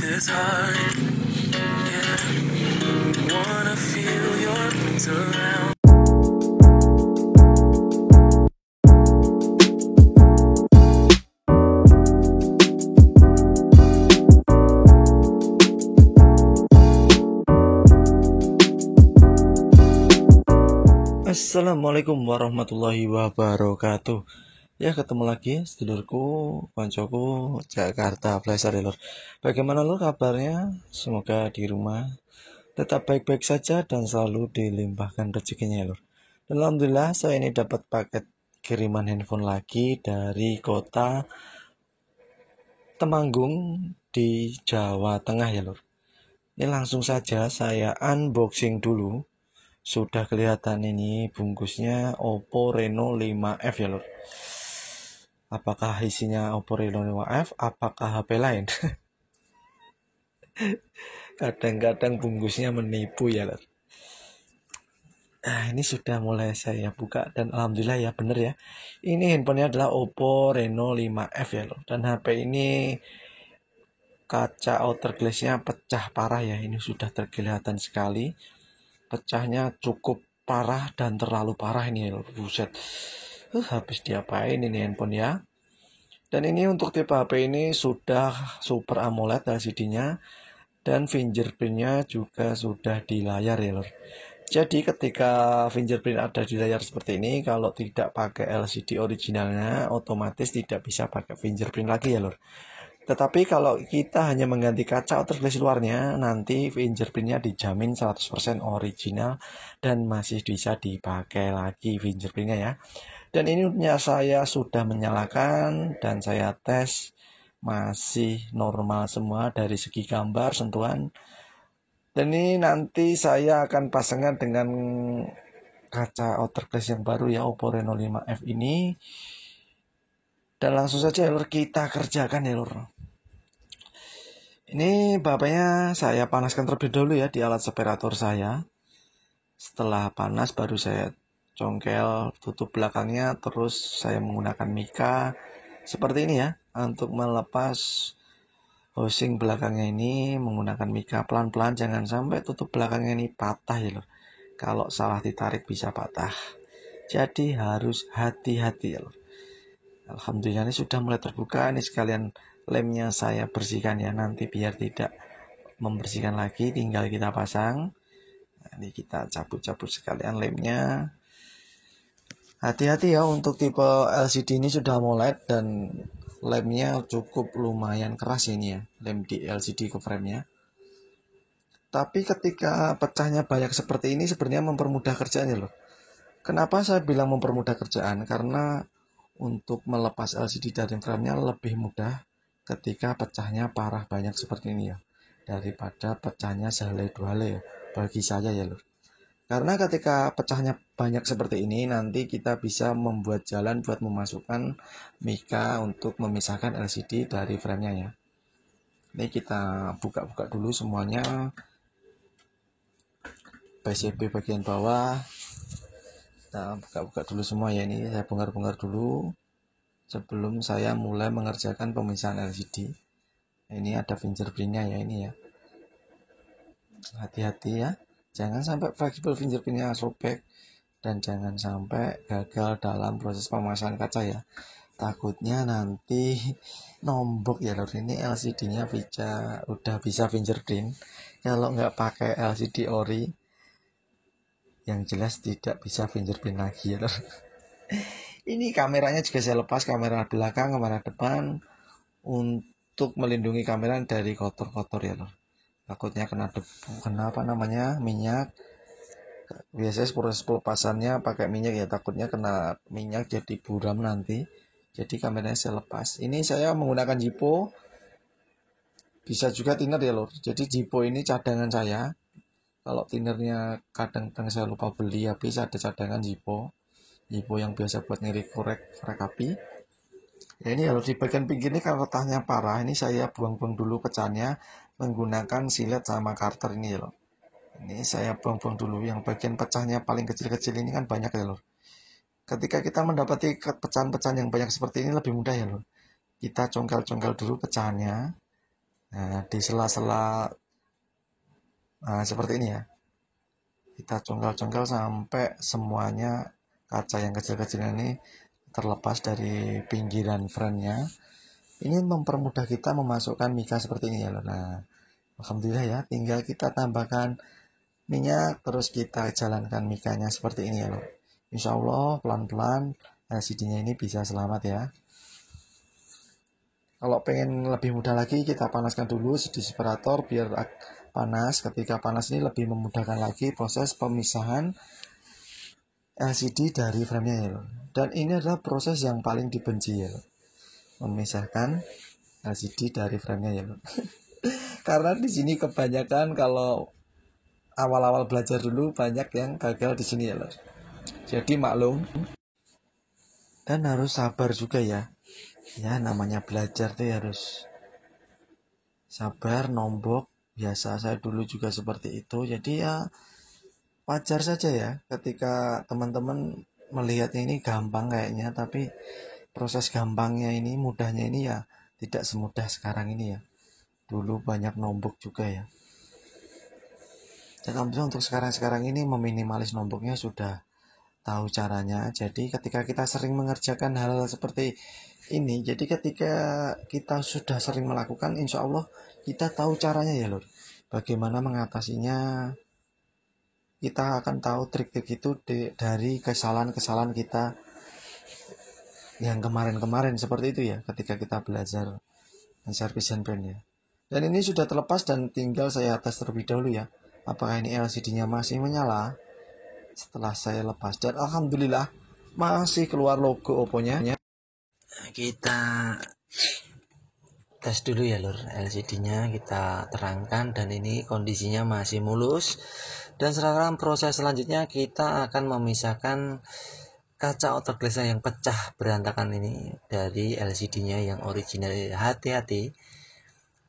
is hard, yeah. Wanna feel your arms around. Assalamualaikum warahmatullahi wabarakatuh. Ya, ketemu lagi sedulurku, koncoku Jakarta Flasher ya lor. Bagaimana lor kabarnya? Semoga di rumah tetap baik-baik saja dan selalu dilimpahkan rezekinya ya lor. Dan alhamdulillah saya ini dapat paket kiriman handphone lagi dari kota Temanggung di Jawa Tengah ya lor. Ini langsung saja saya unboxing dulu. Sudah kelihatan ini bungkusnya Oppo Reno 5F ya lor. Apakah isinya Oppo Reno 5F? Apakah HP lain? Kadang-kadang bungkusnya menipu ya lor. Nah, ini sudah mulai saya buka dan alhamdulillah ya bener ya. Ini handphonenya adalah Oppo Reno 5F ya lor. Dan HP ini kaca outer glass-nya pecah parah ya. Ini sudah terkelihatan sekali. Pecahnya cukup parah dan terlalu parah ini ya lor. Buset. Habis diapain ini handphone ya. Dan ini untuk tipe HP ini sudah Super AMOLED LCD-nya dan fingerprint-nya juga sudah di layar ya lor. Jadi ketika fingerprint ada di layar seperti ini, kalau tidak pakai LCD originalnya, otomatis tidak bisa pakai fingerprint lagi ya lor. Tetapi kalau kita hanya mengganti kaca outer glass luarnya, nanti fingerprintnya dijamin 100% original dan masih bisa dipakai lagi fingerprintnya ya. Dan ini saya sudah menyalakan dan saya tes masih normal semua dari segi gambar, sentuhan. Dan ini nanti saya akan pasangkan dengan kaca outer glass yang baru ya, Oppo Reno 5F ini. Dan langsung saja ya lor, kita kerjakan ya lor. Ini bapaknya saya panaskan terlebih dahulu ya di alat separator saya. Setelah panas baru saya congkel tutup belakangnya, terus saya menggunakan mika seperti ini ya untuk melepas housing belakangnya ini menggunakan mika pelan-pelan, jangan sampai tutup belakangnya ini patah ya loh. Kalau salah ditarik bisa patah. Jadi harus hati-hati ya loh. Alhamdulillah ini sudah mulai terbuka. Ini sekalian lemnya saya bersihkan ya, nanti biar tidak membersihkan lagi, tinggal kita pasang. Nah, ini kita cabut-cabut sekalian lemnya. Hati-hati ya, untuk tipe LCD ini sudah AMOLED dan lemnya cukup lumayan keras ini ya, lem di LCD ke frame-nya. Tapi ketika pecahnya banyak seperti ini sebenarnya mempermudah kerjaannya loh. Kenapa saya bilang mempermudah kerjaan? Karena untuk melepas LCD dari frame-nya lebih mudah ketika pecahnya parah banyak seperti ini ya, daripada pecahnya sehelai dua helai ya, bagi saya ya loh. Karena ketika pecahnya banyak seperti ini, nanti kita bisa membuat jalan buat memasukkan mika untuk memisahkan LCD dari frame-nya ya. Ini kita buka-buka dulu semuanya. PCB bagian bawah. Kita buka-buka dulu semua ya, ini saya bongkar-bongkar dulu sebelum saya mulai mengerjakan pemisahan LCD. Ini ada fingerprint-nya ya, ini ya. Hati-hati ya. Jangan sampai fleksibel fingerprintnya sobek dan jangan sampai gagal dalam proses pemasangan kaca ya. Takutnya nanti nombok ya lor. Ini LCD-nya udah bisa fingerprint. Kalau nggak pakai LCD ori, yang jelas tidak bisa fingerprint lagi ya lor. Ini kameranya juga saya lepas, kamera belakang, kamera depan, untuk melindungi kamera dari kotor-kotor ya lor. Takutnya kena debu, kena minyak. Biasanya proses pelepasannya pakai minyak ya, takutnya kena minyak jadi buram nanti. Jadi kameranya saya lepas. Ini saya menggunakan Zippo, bisa juga thinner ya lor. Jadi Zippo ini cadangan saya. Kalau thinnernya kadang-kadang saya lupa beli, habis ada cadangan Zippo yang biasa buat korek api. Ya ini kalau di bagian pinggir ini kalau retahnya parah, ini saya buang-buang dulu pecahannya menggunakan silet sama karter ini ya lor. Ini saya buang-buang dulu, yang bagian pecahnya paling kecil-kecil ini kan banyak ya lor. Ketika kita mendapati pecahan-pecahan yang banyak seperti ini lebih mudah ya lor. Kita congkel-congkel dulu pecahannya. Nah, di sela-sela seperti ini ya, kita congkel-congkel sampai semuanya kaca yang kecil-kecil ini terlepas dari pinggiran frame-nya. Ini mempermudah kita memasukkan mika seperti ini ya. Nah, alhamdulillah ya, tinggal kita tambahkan minyak, terus kita jalankan mikanya seperti ini ya. Insya Allah pelan-pelan LCD-nya ini bisa selamat ya. Kalau pengen lebih mudah lagi, kita panaskan dulu di separator biar panas. Ketika panas ini lebih memudahkan lagi proses pemisahan LCD dari frame-nya ya. Dan ini adalah proses yang paling dibenci ya, memisahkan LCD dari frame-nya ya. Karena di sini kebanyakan kalau awal-awal belajar dulu banyak yang gagal di sini ya lor. Jadi maklum, dan harus sabar juga ya. Ya namanya belajar tuh harus sabar, nombok. Biasa saya dulu juga seperti itu. Jadi ya wajar saja ya ketika teman-teman melihatnya ini gampang kayaknya, tapi proses gampangnya ini, mudahnya ini ya tidak semudah sekarang ini ya. Dulu banyak nombok juga ya. Dan alhamdulillah untuk sekarang-sekarang ini meminimalis nomboknya sudah tahu caranya. Jadi ketika kita sering mengerjakan hal seperti ini, jadi ketika kita sudah sering melakukan, insya Allah kita tahu caranya ya lor. Bagaimana mengatasinya, kita akan tahu trik-trik itu dari kesalahan-kesalahan kita yang kemarin-kemarin seperti itu ya, ketika kita belajar servis handbrake ya. Dan ini sudah terlepas dan tinggal saya tes terlebih dahulu ya, apakah ini LCD-nya masih menyala. Setelah saya lepas, dan alhamdulillah masih keluar logo Oppo-nya. Kita tes dulu ya lur, LCD-nya kita terangkan dan ini kondisinya masih mulus. Dan sekarang proses selanjutnya kita akan memisahkan kaca autoglass yang pecah berantakan ini dari LCD-nya yang original. Hati-hati,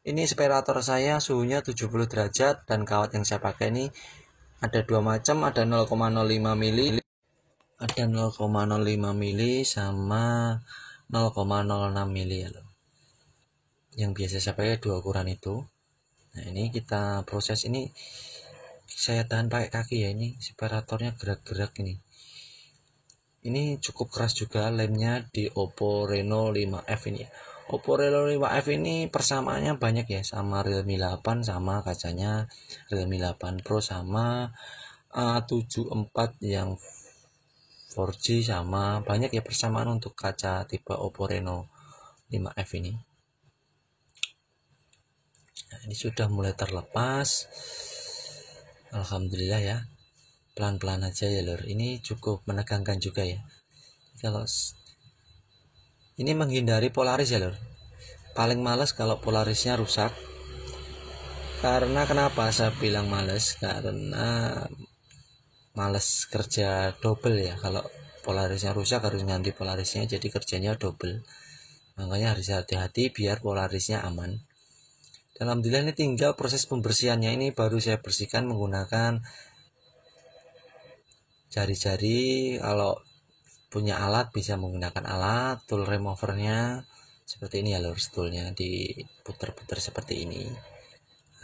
ini separator saya suhunya 70 derajat dan kawat yang saya pakai ini ada dua macam, ada 0,05 mili, ada 0,05 mili sama 0,06 mili ya loh. Yang biasa saya pakai dua ukuran itu. Nah ini kita proses ini, saya tahan pakai kaki ya, ini separatornya gerak-gerak ini. Ini cukup keras juga lemnya di Oppo Reno 5F ini ya. Oppo Reno 5F ini persamaannya banyak ya, sama Realme 8, sama kacanya Realme 8 Pro, sama A74 yang 4G, sama banyak ya persamaan untuk kaca tipe Oppo Reno 5F ini. Nah, ini sudah mulai terlepas. Alhamdulillah ya. Pelan-pelan aja ya lor. Ini cukup menegangkan juga ya. Kalau ini menghindari polaris ya lor. Paling males kalau polarisnya rusak. Karena kenapa saya bilang males? Karena males kerja double ya. Kalau polarisnya rusak harus ganti polarisnya, jadi kerjanya double. Makanya harus hati-hati biar polarisnya aman. Dan alhamdulillah ini tinggal proses pembersihannya, ini baru saya bersihkan menggunakan jari-jari. Kalau punya alat bisa menggunakan alat, tool removernya seperti ini ya lor, toolnya diputer-puter seperti ini.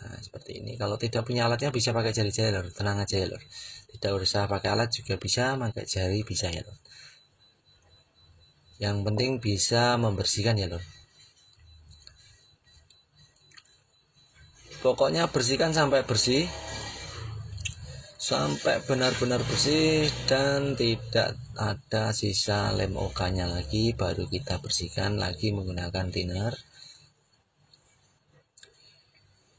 Nah, seperti ini. Kalau tidak punya alatnya bisa pakai jari-jari lor, tenang aja ya lor. Tidak usah pakai alat juga bisa, pakai jari bisa ya lor. Yang penting bisa membersihkan ya lor. Pokoknya bersihkan sampai bersih, sampai benar-benar bersih dan tidak ada sisa lem OK-nya lagi. Baru kita bersihkan lagi menggunakan thinner.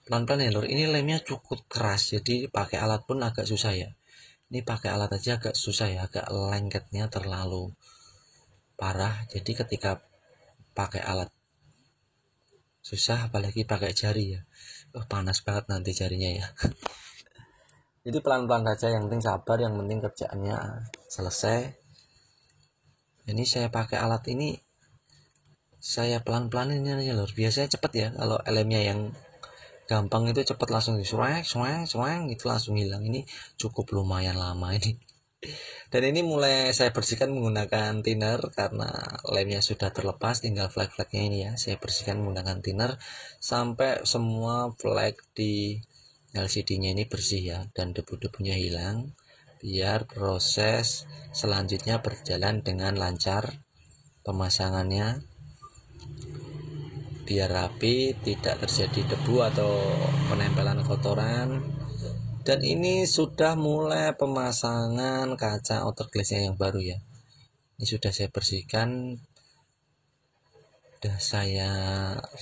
Pelan-pelan ya lor, ini lemnya cukup keras, jadi pakai alat pun agak susah ya. Ini pakai alat aja agak susah ya, agak lengketnya terlalu parah. Jadi ketika pakai alat susah, apalagi pakai jari ya. Panas banget nanti jarinya ya. Jadi pelan-pelan saja, yang penting sabar, yang penting kerjaannya selesai. Ini saya pakai alat ini, saya pelan-pelanin aja lor. Biasanya cepet ya, kalau lemnya yang gampang itu cepet langsung disuang itu langsung hilang. Ini cukup lumayan lama ini. Dan ini mulai saya bersihkan menggunakan thinner karena lemnya sudah terlepas, tinggal flek-fleknya ini ya. Saya bersihkan menggunakan thinner sampai semua flek di LCD-nya ini bersih ya, dan debu-debunya hilang, biar proses selanjutnya berjalan dengan lancar pemasangannya, biar rapi, tidak terjadi debu atau penempelan kotoran. Dan ini sudah mulai pemasangan kaca outer glass-nya yang baru ya. Ini sudah saya bersihkan, sudah saya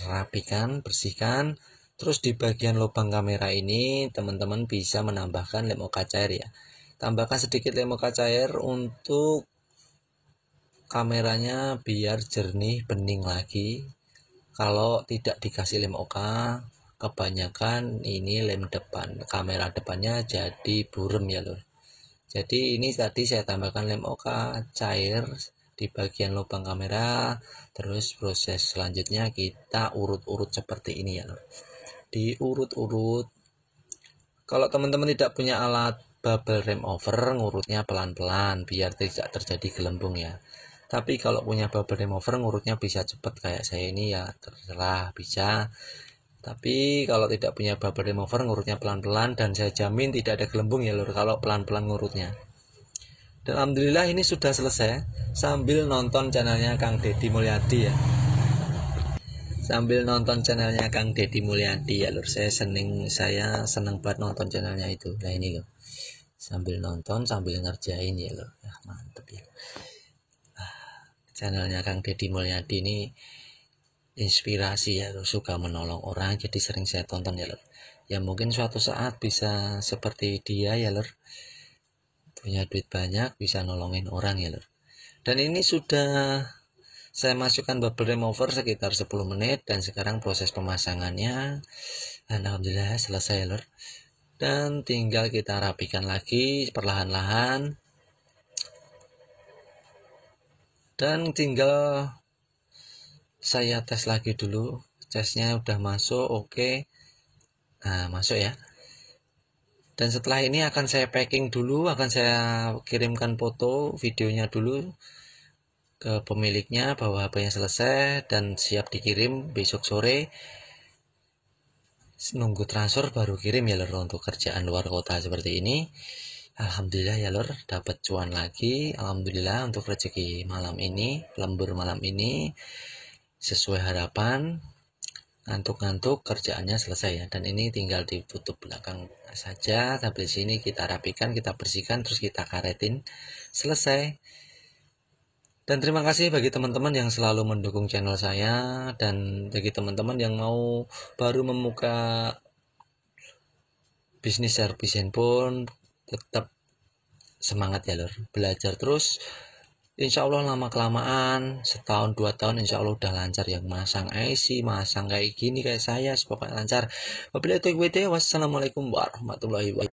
rapikan, bersihkan. Terus di bagian lubang kamera ini teman-teman bisa menambahkan lem oka cair ya. Tambahkan sedikit lem oka cair untuk kameranya biar jernih, bening lagi. Kalau tidak dikasih lem oka, kebanyakan ini lem depan, kamera depannya jadi burem ya lor. Jadi ini tadi saya tambahkan lem oka cair di bagian lubang kamera. Terus proses selanjutnya kita urut-urut seperti ini ya lor. Diurut-urut. Kalau teman-teman tidak punya alat bubble wrap over, ngurutnya pelan-pelan biar tidak terjadi gelembung ya. Tapi kalau punya bubble wrap over, ngurutnya bisa cepat kayak saya ini ya, terserah, bisa. Tapi kalau tidak punya bubble wrap over, ngurutnya pelan-pelan, dan saya jamin tidak ada gelembung ya lur kalau pelan-pelan ngurutnya. Dan alhamdulillah ini sudah selesai sambil nonton channelnya Kang Deddy Mulyadi ya. Sambil nonton channelnya Kang Deddy Mulyadi ya lur. Saya seneng banget nonton channelnya itu. Nah ini loh. Sambil nonton sambil ngerjain ya lur. Ya, mantep ya. Channelnya Kang Deddy Mulyadi ini inspirasi ya lur, suka menolong orang, jadi sering saya tonton ya lur. Ya mungkin suatu saat bisa seperti dia ya lur, punya duit banyak, bisa nolongin orang ya lur. Dan ini sudah saya masukkan bubble remover sekitar 10 menit, dan sekarang proses pemasangannya alhamdulillah selesai ya lur. Dan tinggal kita rapikan lagi perlahan-lahan, dan tinggal saya tes lagi dulu, tesnya udah masuk, oke. Nah masuk ya. Dan setelah ini akan saya packing dulu, akan saya kirimkan foto videonya dulu ke pemiliknya bahwa HP-nya selesai dan siap dikirim besok sore. Nunggu transfer baru kirim ya lor, untuk kerjaan luar kota seperti ini. Alhamdulillah ya lor, dapat cuan lagi. Alhamdulillah untuk rezeki malam ini, lembur malam ini sesuai harapan. Ngantuk-ngantuk kerjaannya selesai ya, dan ini tinggal ditutup belakang saja. Sampai sini kita rapikan, kita bersihkan, terus kita karetin, selesai. Dan terima kasih bagi teman-teman yang selalu mendukung channel saya, dan bagi teman-teman yang mau baru membuka bisnis servis handphone, tetap semangat ya lor, belajar terus. Insya Allah lama kelamaan, setahun 2 tahun insya Allah udah lancar, yang masang IC, masang kayak gini kayak saya, pokoknya lancar. Wabillahi taufiq, wassalamualaikum warahmatullahi wabarakatuh.